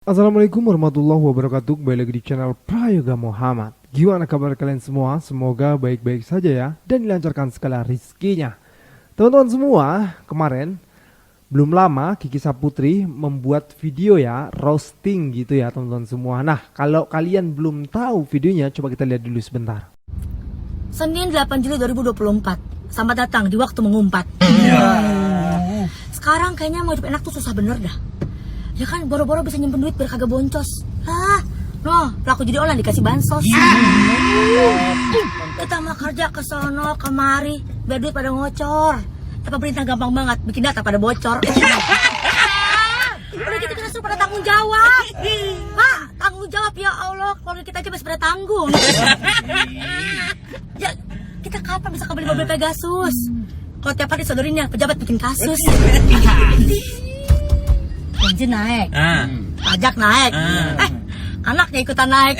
Assalamualaikum warahmatullahi wabarakatuh. Kembali lagi di channel Prayoga Muhammad. Gimana kabar kalian semua? Semoga baik-baik saja ya, dan dilancarkan segala rizkinya. Teman-teman semua, kemarin belum lama Kiki Saputri membuat video ya, roasting gitu ya teman-teman semua. Nah, kalau kalian belum tahu videonya, coba kita lihat dulu sebentar. Senin 8 Juli 2024. Selamat datang di waktu mengumpat. Sekarang kayaknya mau hidup enak tuh susah bener dah. Ya kan boro-boro bisa nyimpen duit biar kagak boncos. Pelaku jadi online dikasih bansos. Kita mah kerja ke sono kemari biar duit pada ngocor. Tapi pemerintah gampang banget bikin data pada bocor. Udah gitu kita suruh pada tanggung jawab. Pak, tanggung jawab ya Allah. Keluarga kita aja masih pada tanggung. Ya, kita kapan bisa kembali mobil Pegasus? Kalau tiap hari sodorinnya pejabat bikin kasus. Bensin naik, pajak naik, anaknya ikutan naik.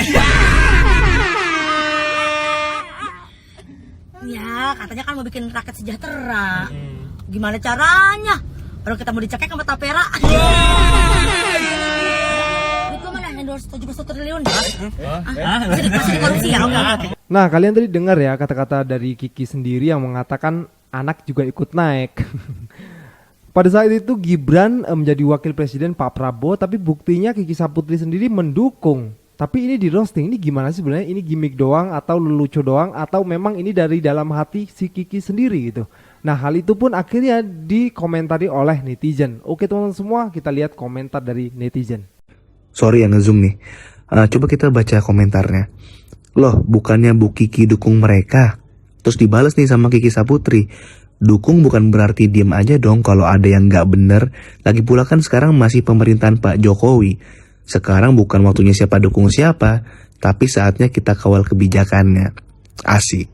Ya, katanya kan mau bikin rakyat sejahtera. Gimana caranya? Baru kita mau dicekek sama Tapera. Itu mana endorse 71 triliun? Masih di korupsi ya? Nah, kalian tadi dengar ya kata-kata dari Kiki sendiri yang mengatakan anak juga ikut naik. Pada saat itu Gibran menjadi wakil presiden Pak Prabowo, tapi buktinya Kiki Saputri sendiri mendukung. Tapi ini di roasting, ini gimana sih sebenarnya? Ini gimmick doang atau lelucon doang atau memang ini dari dalam hati si Kiki sendiri gitu. Nah, hal itu pun akhirnya dikomentari oleh netizen. Oke teman-teman semua, kita lihat komentar dari netizen. Sorry ya ngezoom nih. Coba kita baca komentarnya. Loh, bukannya Bu Kiki dukung mereka? Terus dibalas nih sama Kiki Saputri. Dukung bukan berarti diem aja dong kalau ada yang gak bener. Lagi pula kan sekarang masih pemerintahan Pak Jokowi. Sekarang bukan waktunya siapa dukung siapa, tapi saatnya kita kawal kebijakannya. Asik.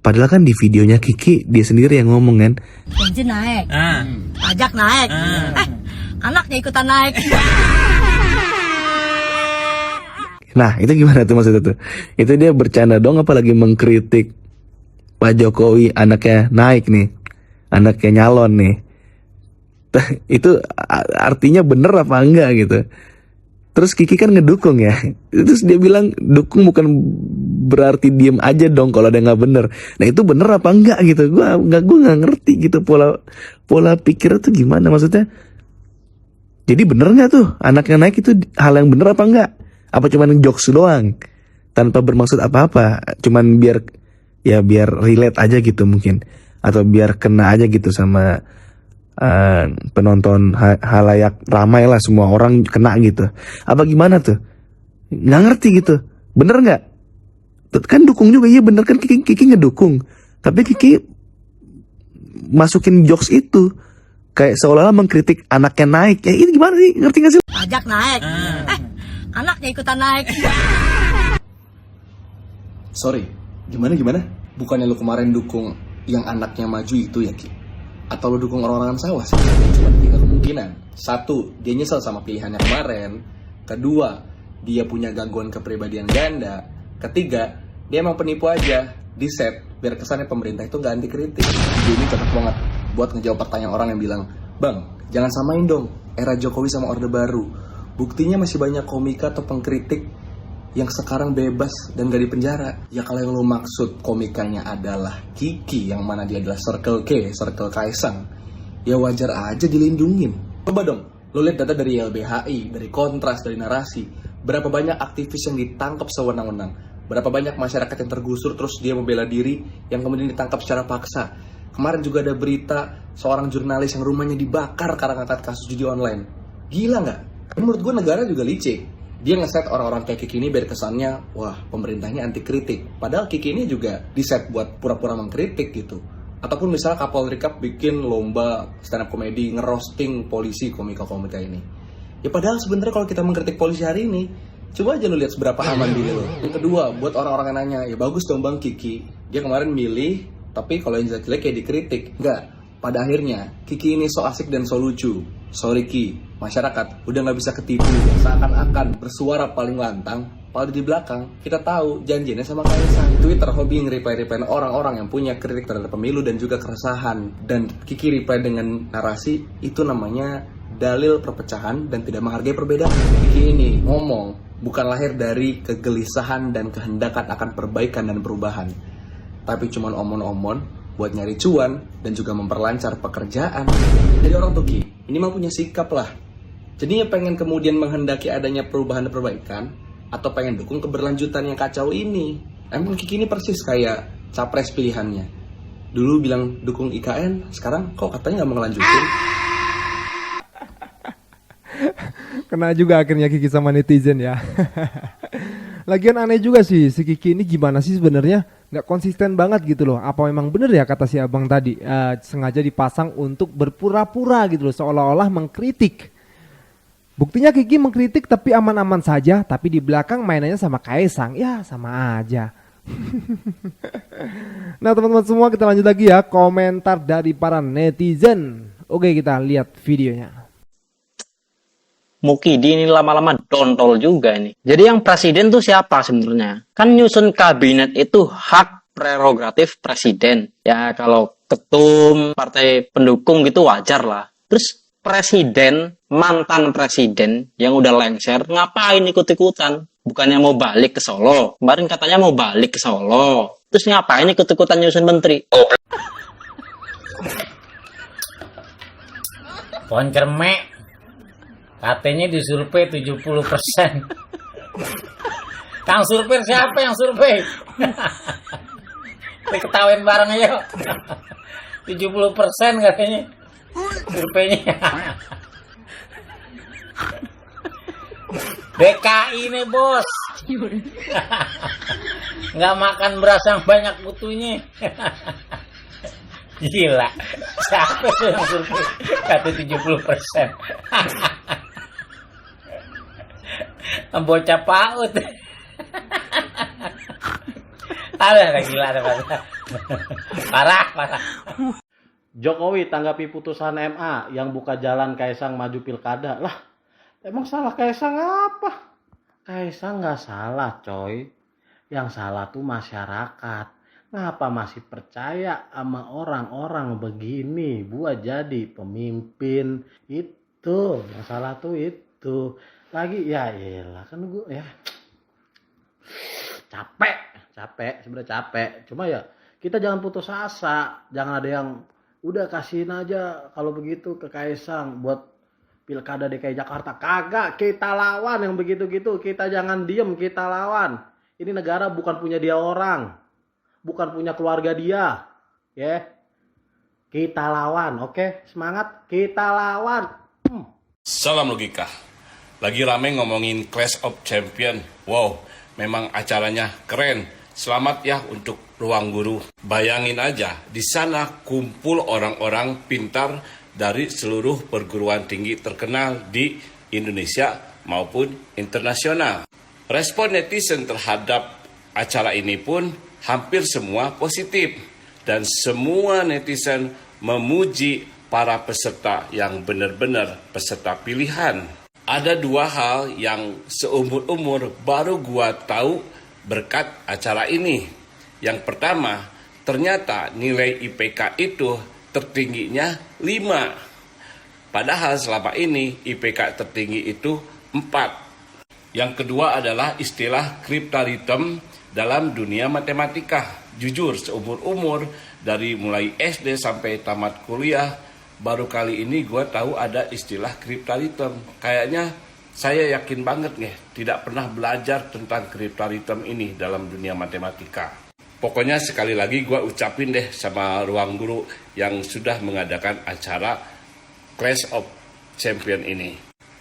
Padahal kan di videonya Kiki dia sendiri yang ngomong kan. Bensin naik, pajak naik, anaknya ikutan naik. Nah itu gimana tuh maksudnya tuh? Itu dia bercanda dong apalagi mengkritik Pak Jokowi anaknya naik nih, anaknya nyalon nih. Itu artinya bener apa enggak gitu. Terus Kiki kan ngedukung ya. Terus dia bilang dukung bukan berarti diem aja dong kalau ada nggak bener. Nah itu bener apa enggak gitu. Gue nggak ngerti gitu pola pikirnya tuh gimana maksudnya. Jadi bener nggak tuh anaknya naik itu hal yang bener apa enggak? Apa cuman jokes doang tanpa bermaksud apa-apa? Cuman biar relate aja gitu mungkin, atau biar kena aja gitu sama penonton halayak ramai lah, semua orang kena gitu. Apa gimana tuh? Nggak ngerti gitu. Bener nggak? Kan dukung juga, iya bener kan Kiki ngedukung. Tapi Kiki masukin jokes itu kayak seolah-olah mengkritik anaknya naik. Ya ini gimana sih? Ngerti nggak sih? Pajak naik, anaknya ikutan naik. Sorry, gimana? Bukannya lu kemarin dukung yang anaknya maju itu ya, Ki? Atau lu dukung orang-orangan sawah sih? Cuma 3 kemungkinan. 1, dia nyesel sama pilihannya kemarin. 2, dia punya gangguan kepribadian ganda. 3, dia emang penipu aja. Di set, biar kesannya pemerintah itu gak anti kritik. Video ini cocok banget buat ngejawab pertanyaan orang yang bilang, Bang, jangan samain dong era Jokowi sama Orde Baru. Buktinya masih banyak komika atau pengkritik yang sekarang bebas dan gak dipenjara. Ya kalau yang lo maksud komikanya adalah Kiki, yang mana dia adalah Circle K, Circle Kaisang, ya wajar aja dilindungin. Coba dong, lo lihat data dari LBHI, dari Kontras, dari Narasi. Berapa banyak aktivis yang ditangkap sewenang-wenang. Berapa banyak masyarakat yang tergusur terus dia membela diri, yang kemudian ditangkap secara paksa. Kemarin juga ada berita seorang jurnalis yang rumahnya dibakar karena ngangkat kasus judi online. Gila gak? Menurut gue negara juga licik. Dia ngeset orang-orang kayak Kiki ini biar kesannya, wah pemerintahnya anti kritik. Padahal Kiki ini juga diset buat pura-pura mengkritik gitu. Ataupun misalnya Kapolri Cup bikin lomba stand up comedy ngerosting polisi komika-komika ini. Ya padahal sebenarnya kalau kita mengkritik polisi hari ini, coba aja lu lihat seberapa aman diri lo. Yang kedua, buat orang-orang yang nanya, ya bagus dong Bang Kiki. Dia kemarin milih, tapi kalau yang jelek-jelek kayak dikritik. Enggak. Pada akhirnya, Kiki ini so asik dan so lucu. Sorry Ki, masyarakat udah gak bisa ketipu. Seakan-akan bersuara paling lantang, padahal di belakang kita tahu janjinya sama Kaisang. Twitter hobi nge-reply-reply orang-orang yang punya kritik terhadap pemilu dan juga keresahan. Dan Kiki reply dengan narasi, itu namanya dalil perpecahan dan tidak menghargai perbedaan. Kiki ini ngomong bukan lahir dari kegelisahan dan kehendakan akan perbaikan dan perubahan, tapi cuma omon-omon buat nyari cuan dan juga memperlancar pekerjaan. Jadi orang tuh Ki, ini mah punya sikap lah. Jadinya pengen kemudian menghendaki adanya perubahan dan perbaikan, atau pengen dukung keberlanjutan yang kacau ini. Emang Kiki ini persis kayak capres pilihannya. Dulu bilang dukung IKN, sekarang kok katanya nggak mau ngelanjutin. Kena juga akhirnya Kiki sama netizen ya. Lagian aneh juga sih, si Kiki ini gimana sih sebenarnya? Nggak konsisten banget gitu loh. Apa memang bener ya kata si abang tadi, sengaja dipasang untuk berpura-pura gitu loh, seolah-olah mengkritik. Buktinya Kiki mengkritik tapi aman-aman saja, tapi di belakang mainannya sama Kaisang, ya sama aja. Nah teman-teman semua, kita lanjut lagi ya komentar dari para netizen. Oke, kita lihat videonya. Mukidi ini lama-lama dontol juga ini. Jadi yang presiden tuh siapa sebenarnya? Kan nyusun kabinet itu hak prerogatif presiden. Ya kalau ketum partai pendukung gitu wajar lah. Terus presiden, mantan presiden yang udah lengser, ngapain ikut-ikutan? Bukannya mau balik ke Solo. Kemarin katanya mau balik ke Solo. Terus ngapain ikut-ikutan nyusun menteri? Pohon cermek katanya disurvei 70%. Kang survei siapa yang survei? Kita ketawain bareng aja. 70% katanya surveinya. DKI nih bos. Nggak makan beras yang banyak butuhnya. Gila. Siapa tuh yang survei? Kata 70%. Bocah PAUD. Ada gila ada parah. Jokowi tanggapi putusan MA yang buka jalan Kaisang maju pilkada. Lah, emang salah Kaisang apa? Kaisang nggak salah coy. Yang salah tuh masyarakat. Ngapa masih percaya sama orang-orang begini buat jadi pemimpin? Itu yang salah tuh itu. Lagi ya iyalah kan gue ya capek sebenarnya capek. Cuma ya kita jangan putus asa, jangan ada yang udah kasihin aja kalau begitu ke Kaisang buat pilkada DKI Jakarta. Kagak, kita lawan yang begitu-gitu. Kita jangan diem, kita lawan. Ini negara bukan punya dia orang, bukan punya keluarga dia, ya. Kita lawan, oke? Semangat, kita lawan. Salam logika. Lagi rame ngomongin Clash of Champion. Wow, memang acaranya keren. Selamat ya untuk Ruang Guru. Bayangin aja, di sana kumpul orang-orang pintar dari seluruh perguruan tinggi terkenal di Indonesia maupun internasional. Respon netizen terhadap acara ini pun hampir semua positif. Dan semua netizen memuji para peserta yang benar-benar peserta pilihan. Ada dua hal yang seumur-umur baru gua tahu berkat acara ini. Yang pertama, ternyata nilai IPK itu tertingginya 5. Padahal selama ini IPK tertinggi itu 4. Yang kedua adalah istilah kriptaritem dalam dunia matematika. Jujur, seumur-umur dari mulai SD sampai tamat kuliah, baru kali ini gue tahu ada istilah kriptaritem. Kayaknya saya yakin banget nih tidak pernah belajar tentang kriptaritem ini dalam dunia matematika. Pokoknya sekali lagi gue ucapin deh sama Ruang Guru yang sudah mengadakan acara Clash of Champion ini.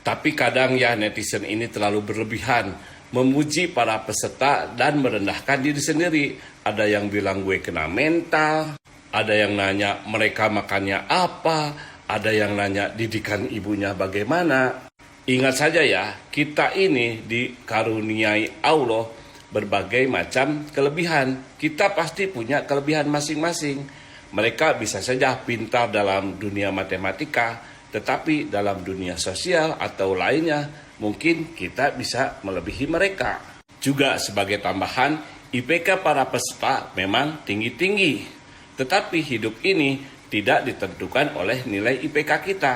Tapi kadang ya netizen ini terlalu berlebihan, memuji para peserta dan merendahkan diri sendiri. Ada yang bilang gue kena mental, ada yang nanya mereka makannya apa, ada yang nanya didikan ibunya bagaimana. Ingat saja ya, kita ini dikaruniai Allah berbagai macam kelebihan. Kita pasti punya kelebihan masing-masing. Mereka bisa saja pintar dalam dunia matematika, tetapi dalam dunia sosial atau lainnya, mungkin kita bisa melebihi mereka. Juga sebagai tambahan, IPK para peserta memang tinggi-tinggi. Tetapi hidup ini tidak ditentukan oleh nilai IPK kita.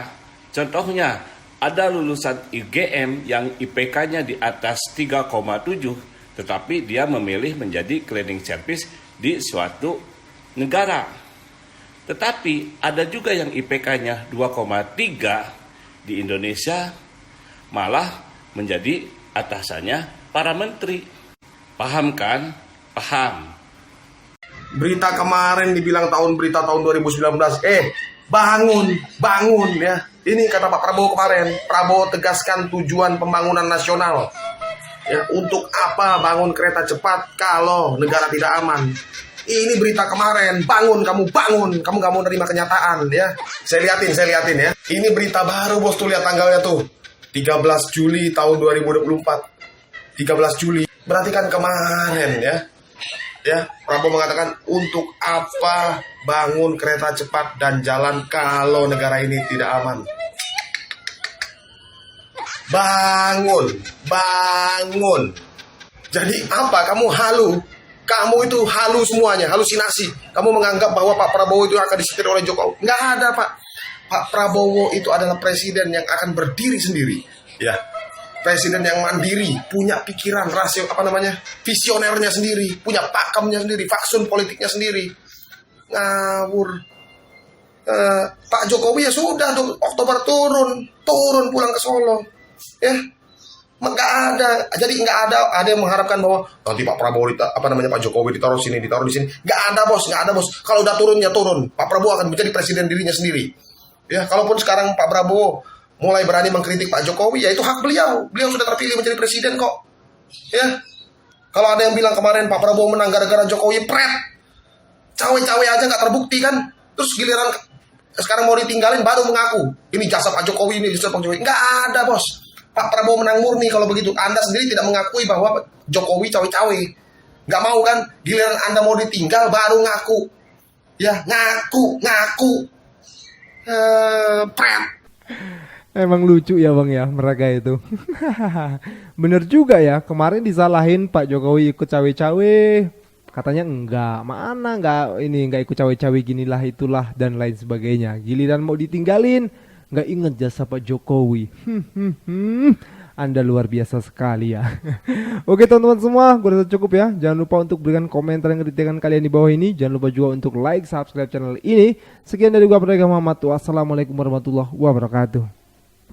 Contohnya, ada lulusan IGM yang IPK-nya di atas 3,7, tetapi dia memilih menjadi cleaning service di suatu negara. Tetapi ada juga yang IPK-nya 2,3 di Indonesia, malah menjadi atasannya para menteri. Paham kan? Paham. Berita kemarin dibilang berita tahun 2019. Bangun ya. Ini kata Pak Prabowo kemarin. Prabowo tegaskan tujuan pembangunan nasional. Ya, untuk apa bangun kereta cepat kalau negara tidak aman? Ini berita kemarin. Bangun, kamu gak mau nerima kenyataan ya. Saya liatin ya. Ini berita baru bos, tuh lihat tanggalnya tuh. 13 Juli tahun 2024. 13 Juli. Berarti kan kemarin ya. Ya, Prabowo mengatakan untuk apa bangun kereta cepat dan jalan kalau negara ini tidak aman. Bangun. Jadi apa? Kamu halu. Kamu itu halu semuanya, halusinasi. Kamu menganggap bahwa Pak Prabowo itu akan disetir oleh Jokowi. Nggak ada, Pak. Pak Prabowo itu adalah presiden yang akan berdiri sendiri. Ya. Presiden yang mandiri, punya pikiran, visionernya sendiri, punya pakemnya sendiri, faksun politiknya sendiri. Ngawur. Pak Jokowi ya sudah, Oktober turun pulang ke Solo. Ya, nggak ada. Jadi nggak ada yang mengharapkan bahwa nanti Pak Prabowo, Pak Jokowi ditaruh di sini. Nggak ada bos. Kalau udah turun ya turun. Pak Prabowo akan menjadi presiden dirinya sendiri. Ya, kalaupun sekarang Pak Prabowo mulai berani mengkritik Pak Jokowi, ya itu hak beliau. Beliau sudah terpilih menjadi presiden kok. Ya. Kalau ada yang bilang kemarin Pak Prabowo menang gara-gara Jokowi, cawe-cawe aja nggak terbukti kan. Terus giliran sekarang mau ditinggalin baru mengaku. Ini jasa Pak Jokowi, ini jasa Pak Jokowi. Nggak ada bos. Pak Prabowo menang murni kalau begitu. Anda sendiri tidak mengakui bahwa Jokowi cawe-cawe. Nggak mau kan. Giliran Anda mau ditinggal baru ngaku. Ya, ngaku. Emang lucu ya bang ya mereka itu. Bener juga ya, kemarin disalahin Pak Jokowi ikut cawe-cawe, katanya enggak ikut cawe-cawe ginilah itulah dan lain sebagainya. Giliran mau ditinggalin nggak inget jasa Pak Jokowi. Anda luar biasa sekali ya. Oke teman-teman semua, gue rasa cukup ya. Jangan lupa untuk berikan komentar dan kritikan kalian di bawah ini. Jangan lupa juga untuk like, subscribe channel ini. Sekian dari gue, Muhammad. Wassalamualaikum warahmatullahi wabarakatuh.